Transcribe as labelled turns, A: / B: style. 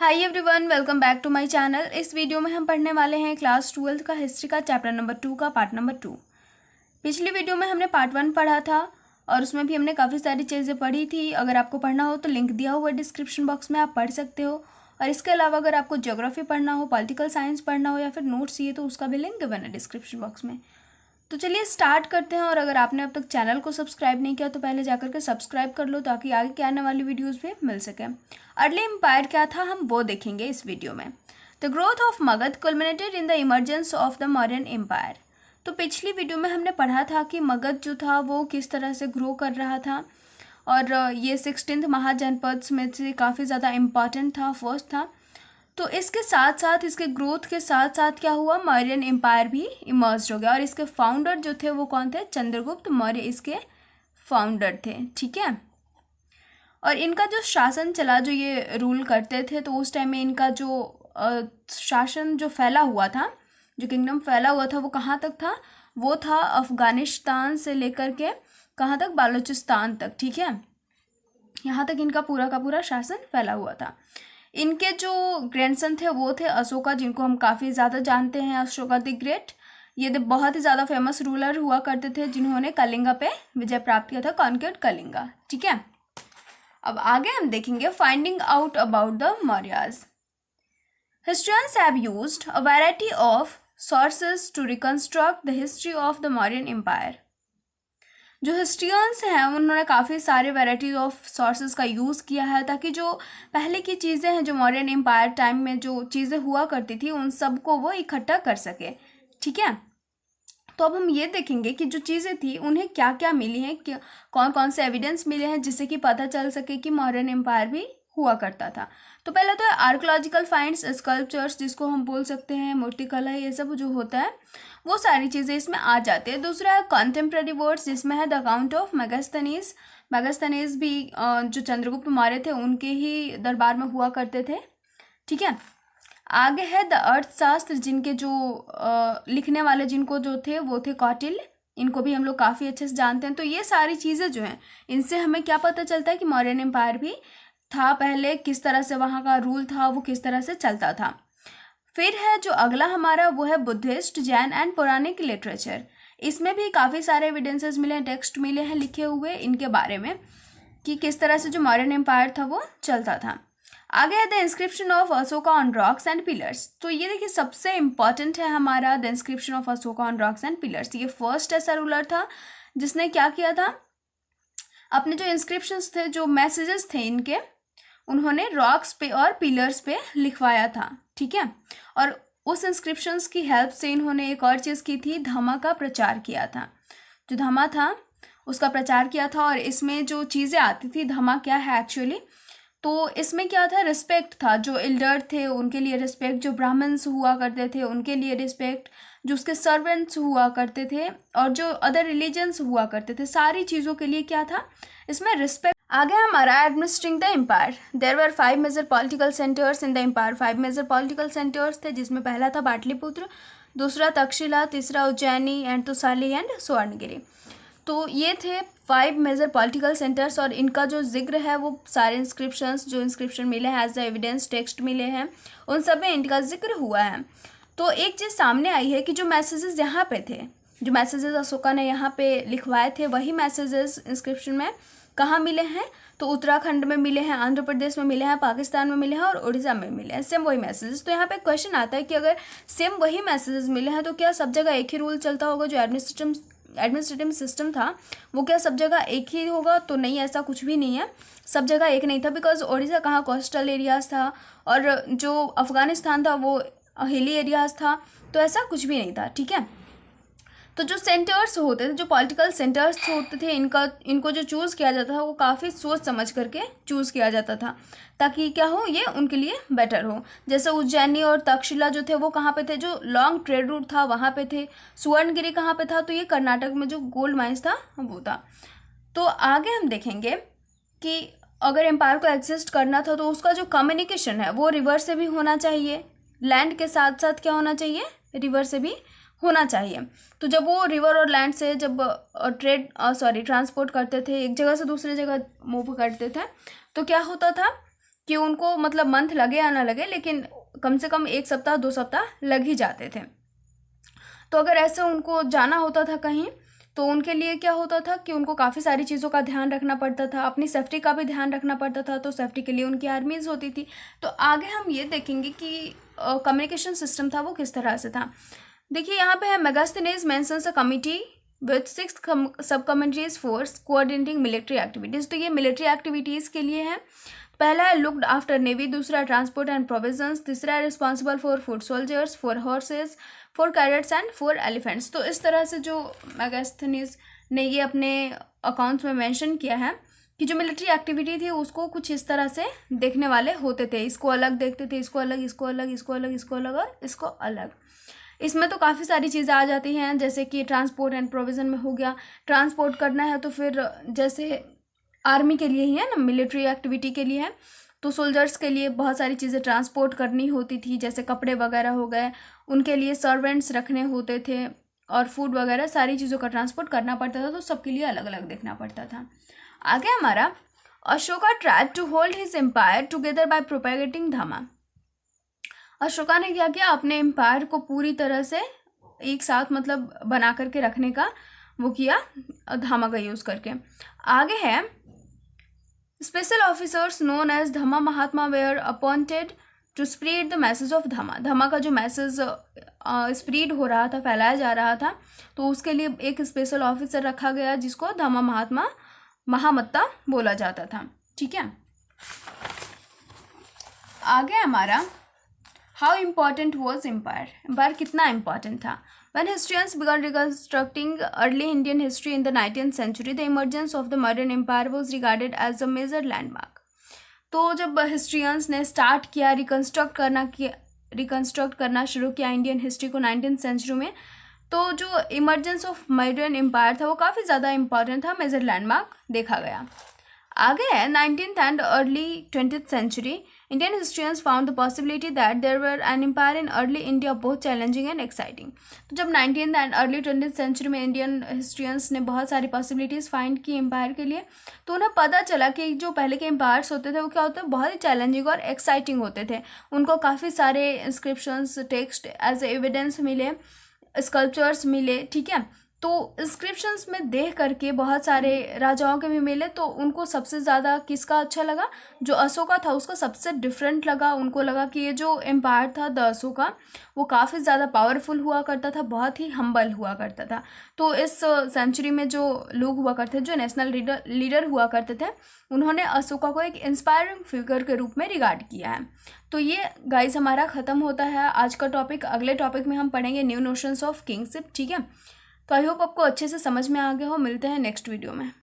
A: Hi everyone, welcome back to my channel. इस video में हम पढ़ने वाले हैं क्लास 12 का हिस्ट्री का चैप्टर नंबर 2 का पार्ट नंबर 2। पिछली वीडियो में हमने पार्ट 1 पढ़ा था और उसमें भी हमने काफ़ी सारी चीज़ें पढ़ी थी। अगर आपको पढ़ना हो तो लिंक दिया हुआ है डिस्क्रिप्शन बॉक्स में, आप पढ़ सकते हो। और इसके अलावा अगर आपको ज्योग्राफी पढ़ना हो, पॉलिटिकल साइंस पढ़ना हो या फिर नोट्स चाहिए तो उसका भी लिंक गिवन है डिस्क्रिप्शन बॉक्स में। तो चलिए स्टार्ट करते हैं। और अगर आपने अब तक चैनल को सब्सक्राइब नहीं किया तो पहले जाकर के सब्सक्राइब कर लो ताकि आगे के आने वाली वीडियोस भी मिल सके। अर्ली एम्पायर क्या था हम वो देखेंगे इस वीडियो में। The growth of Magadha culminated in the emergence of the Mauryan empire. तो पिछली वीडियो में हमने पढ़ा था कि मगध जो था वो किस तरह से ग्रो कर रहा था और ये 16th महाजनपद में से काफ़ी ज़्यादा इम्पॉर्टेंट था, फर्स्ट था। तो इसके साथ साथ, इसके ग्रोथ के साथ साथ क्या हुआ, मौर्यन एम्पायर भी इमर्ज हो गया। और इसके फाउंडर जो थे वो कौन थे? चंद्रगुप्त मौर्य इसके फाउंडर थे, ठीक है। और इनका जो शासन चला, जो ये रूल करते थे, तो उस टाइम में इनका जो शासन जो फैला हुआ था, जो किंगडम फैला हुआ था, वो कहाँ तक था? वो था अफगानिस्तान से लेकर के कहाँ तक? बालूचिस्तान तक, ठीक है। यहाँ तक इनका पूरा का पूरा शासन फैला हुआ था। इनके जो ग्रैंडसन थे वो थे अशोका, जिनको हम काफ़ी ज़्यादा जानते हैं, अशोका द ग्रेट। ये बहुत ही ज़्यादा फेमस रूलर हुआ करते थे जिन्होंने कलिंगा पे विजय प्राप्त किया था, कॉन्क्वर्ड कलिंगा, ठीक है। अब आगे हम देखेंगे finding out about the Mauryas. Historians have used a variety of sources to reconstruct the history of the Mauryan empire. जो हिस्ट्रियंस हैं उन्होंने काफ़ी सारे वैराइटीज ऑफ सोर्सेज का यूज़ किया है ताकि जो पहले की चीज़ें हैं, जो मौर्यन एम्पायर टाइम में जो चीज़ें हुआ करती थी, उन सब को वो इकट्ठा कर सके, ठीक है। तो अब हम ये देखेंगे कि जो चीज़ें थी उन्हें क्या क्या मिली हैं, कौन कौन से एविडेंस मिले हैं जिससे कि पता चल सके कि मौर्यन एम्पायर भी हुआ करता था। तो पहला तो है आर्कोलॉजिकल फाइंड्स, स्कल्पचर्स जिसको हम बोल सकते हैं, मूर्तिकला, ये सब जो होता है वो सारी चीज़ें इसमें आ जाती है। दूसरा है कॉन्टेम्प्रेरी वर्ड्स, जिसमें है the account of Megasthenes. Megasthenes भी जो चंद्रगुप्त मौर्य थे उनके ही दरबार में हुआ करते थे, ठीक है। आगे है द अर्थशास्त्र, जिनके जो लिखने वाले जिनको जो थे वो थे कौटिल्य। इनको भी हम लोग काफ़ी अच्छे से जानते हैं। तो ये सारी चीज़ें जो हैं इनसे हमें क्या पता चलता है कि मौर्यन एम्पायर भी था पहले, किस तरह से वहाँ का रूल था, वो किस तरह से चलता था। फिर है जो अगला हमारा, वो है बुद्धिस्ट, जैन एंड पौराणिक लिटरेचर। इसमें भी काफ़ी सारे एविडेंसेस मिले हैं, टेक्स्ट मिले हैं लिखे हुए इनके बारे में कि किस तरह से जो मौर्यन एम्पायर था वो चलता था। आगे है the inscription of Ashoka on rocks and pillars. तो ये देखिए सबसे इंपॉर्टेंट है हमारा the inscription of Ashoka on rocks and pillars. ये फर्स्ट ऐसा रूलर था जिसने क्या किया था, अपने जो इंस्क्रिप्शंस थे, जो मैसेजेस थे इनके, उन्होंने रॉक्स पे और पिलर्स पे लिखवाया था, ठीक है। और उस इंस्क्रिप्शंस की हेल्प से इन्होंने एक और चीज़ की थी, धम्मा का प्रचार किया था। जो धम्मा था उसका प्रचार किया था। और इसमें जो चीज़ें आती थी, धम्मा क्या है एक्चुअली, तो इसमें क्या था, रिस्पेक्ट था। जो एल्डर थे उनके लिए रिस्पेक्ट, जो ब्राह्मण्स हुआ करते थे उनके लिए रिस्पेक्ट, जो उसके सर्वेंट्स हुआ करते थे और जो अदर रिलीजन्स हुआ करते थे, सारी चीज़ों के लिए क्या था इसमें रिस्पेक्ट। आगे हमारा administering the empire. There were 5 major political centres in the empire. 5 major political centres थे, जिसमें पहला था पाटलिपुत्र, दूसरा तक्षशिला, तीसरा उज्जैनी एंड तोसाली एंड स्वर्णगिरी। तो ये थे 5 मेजर पॉलिटिकल सेंटर्स। और इनका जो जिक्र है वो सारे इंस्क्रिप्शंस, जो इंस्क्रिप्शन मिले हैं एज द एविडेंस, टेक्स्ट मिले हैं, उन सब में इनका जिक्र हुआ है। तो एक चीज़ सामने आई है कि जो मैसेजेस यहाँ पे थे, जो मैसेजेस अशोका ने यहाँ पे लिखवाए थे, वही मैसेजेस इंस्क्रिप्शन में कहाँ मिले हैं? तो उत्तराखंड में मिले हैं, आंध्र प्रदेश में मिले हैं, पाकिस्तान में मिले हैं और उड़ीसा में मिले हैं, सेम वही मैसेजेस। तो यहाँ पे क्वेश्चन आता है कि अगर सेम वही मैसेजेस मिले हैं तो क्या सब जगह एक ही रूल चलता होगा? जो एडमिनिस्ट्रेटिव सिस्टम था वो क्या सब जगह एक ही होगा? तो नहीं, ऐसा कुछ भी नहीं है, सब जगह एक नहीं था। बिकॉज उड़ीसा कहाँ कोस्टल एरियाज था और जो अफगानिस्तान था वो हिली एरियाज था, तो ऐसा कुछ भी नहीं था, ठीक है। तो जो सेंटर्स होते थे, जो पॉलिटिकल सेंटर्स होते थे, इनको जो चूज़ किया जाता था वो काफ़ी सोच समझ करके चूज़ किया जाता था ताकि क्या हो, ये उनके लिए बेटर हो। जैसे उज्जैनी और तक्षशिला जो थे वो कहाँ पे थे? जो लॉन्ग ट्रेड रूट था वहाँ पे थे। स्वर्णगिरी कहाँ पे था? तो ये कर्नाटक में जो गोल्ड माइंस था वो था। तो आगे हम देखेंगे कि अगर एम्पायर को एग्जिस्ट करना था तो उसका जो कम्युनिकेशन है वो रिवर से भी होना चाहिए, लैंड के साथ साथ क्या होना चाहिए, रिवर से भी होना चाहिए। तो जब वो रिवर और लैंड से जब ट्रांसपोर्ट करते थे, एक जगह से दूसरी जगह मूव करते थे, तो क्या होता था कि उनको मतलब मंथ लगे या ना लगे, लेकिन कम से कम 1 सप्ताह 2 सप्ताह लग ही जाते थे। तो अगर ऐसे उनको जाना होता था कहीं, तो उनके लिए क्या होता था कि उनको काफ़ी सारी चीज़ों का ध्यान रखना पड़ता था, अपनी सेफ्टी का भी ध्यान रखना पड़ता था। तो सेफ्टी के लिए उनकी आर्मीज़ होती थी। तो आगे हम ये देखेंगे कि कम्युनिकेशन सिस्टम था वो किस तरह से था। देखिए यहाँ पे है, Megasthenes mentions a committee with 6 सब committees force coordinating military activities. तो ये मिलिट्री एक्टिविटीज़ के लिए है। पहला है लुक्ड आफ्टर नेवी, दूसरा ट्रांसपोर्ट एंड प्रोविजंस, तीसरा है responsible for foot soldiers, 4 horse's, 4 carrots and 4 elephants. तो इस तरह से जो मेगास्थनीज ने ये अपने अकाउंट्स में मेंशन किया है कि जो मिलिट्री एक्टिविटी थी उसको कुछ इस तरह से देखने वाले होते थे। इसको अलग देखते थे, इसको अलग, इसको अलग, इसको अलग, इसको अलग और इसको अलग। इसमें तो काफ़ी सारी चीज़ें आ जाती हैं, जैसे कि ट्रांसपोर्ट एंड प्रोविज़न में हो गया, ट्रांसपोर्ट करना है तो फिर जैसे आर्मी के लिए ही है ना, मिलिट्री एक्टिविटी के लिए है, तो सोल्जर्स के लिए बहुत सारी चीज़ें ट्रांसपोर्ट करनी होती थी, जैसे कपड़े वगैरह हो गए, उनके लिए सर्वेंट्स रखने होते थे और फूड वगैरह सारी चीज़ों का ट्रांसपोर्ट करना पड़ता था। तो सबके लिए अलग अलग देखना पड़ता था। आगे हमारा, Ashoka tried to hold his empire together by propagating dhamma. Ashoka ने क्या किया, अपने एम्पायर को पूरी तरह से एक साथ मतलब बना करके रखने का वो किया, धामा का यूज़ करके। आगे है, special officers known as dhamma mahamatta were appointed to spread the message of dhamma. Dhamma का जो मैसेज स्प्रेड हो रहा था, फैलाया जा रहा था, तो उसके लिए एक स्पेशल ऑफिसर रखा गया जिसको धमा महात्मा महामत्ता बोला जाता था। ठीक है, आगे हमारा, how important was empire. Empire कितना इम्पॉर्टेंट था। When historians began reconstructing early Indian history in the 19th century, the emergence of the Mauryan Empire was regarded as a major landmark. तो जब हिस्ट्रियंस ने स्टार्ट किया रिकन्स्ट्रक्ट करना शुरू किया Indian history को 19th सेंचुरी में, तो जो इमर्जेंस ऑफ मौर्यन एम्पायर था वो काफ़ी ज़्यादा इंपॉर्टेंट था, मेजर लैंडमार्क देखा गया। आगे है, 19th and early 20th century, Indian historians found the possibility that there were an empire in early India both challenging and exciting. तो जब 19th and early 20th century में इंडियन हिस्ट्रियंस ने बहुत सारी पॉसिबिलिटीज़ फाइंड की एम्पायर के लिए, तो उन्हें पता चला कि जो पहले के एम्पायर्स होते थे वो क्या होते हैं, बहुत ही चैलेंजिंग और एक्साइटिंग होते थे। उनको काफ़ी सारे इंस्क्रिप्शंस, टेक्स्ट एज एविडेंस मिले, स्कल्पचर्स मिले। ठीक है, तो इंस्क्रिप्शंस में देख करके बहुत सारे राजाओं के भी मिले, तो उनको सबसे ज़्यादा किसका अच्छा लगा, जो अशोका था उसका सबसे डिफरेंट लगा। उनको लगा कि ये जो एम्पायर था द अशोका, वो काफ़ी ज़्यादा पावरफुल हुआ करता था, बहुत ही हम्बल हुआ करता था। तो इस सेंचुरी में जो लोग हुआ करते थे, जो नेशनल लीडर हुआ करते थे, उन्होंने अशोका को एक इंस्पायरिंग फिगर के रूप में रिगार्ड किया है। तो ये गाइस हमारा ख़त्म होता है आज का टॉपिक। अगले टॉपिक में हम पढ़ेंगे न्यू नोशंस ऑफ किंगशिप। ठीक है, तो आई होप आपको अच्छे से समझ में आ गया हो। मिलते हैं नेक्स्ट वीडियो में।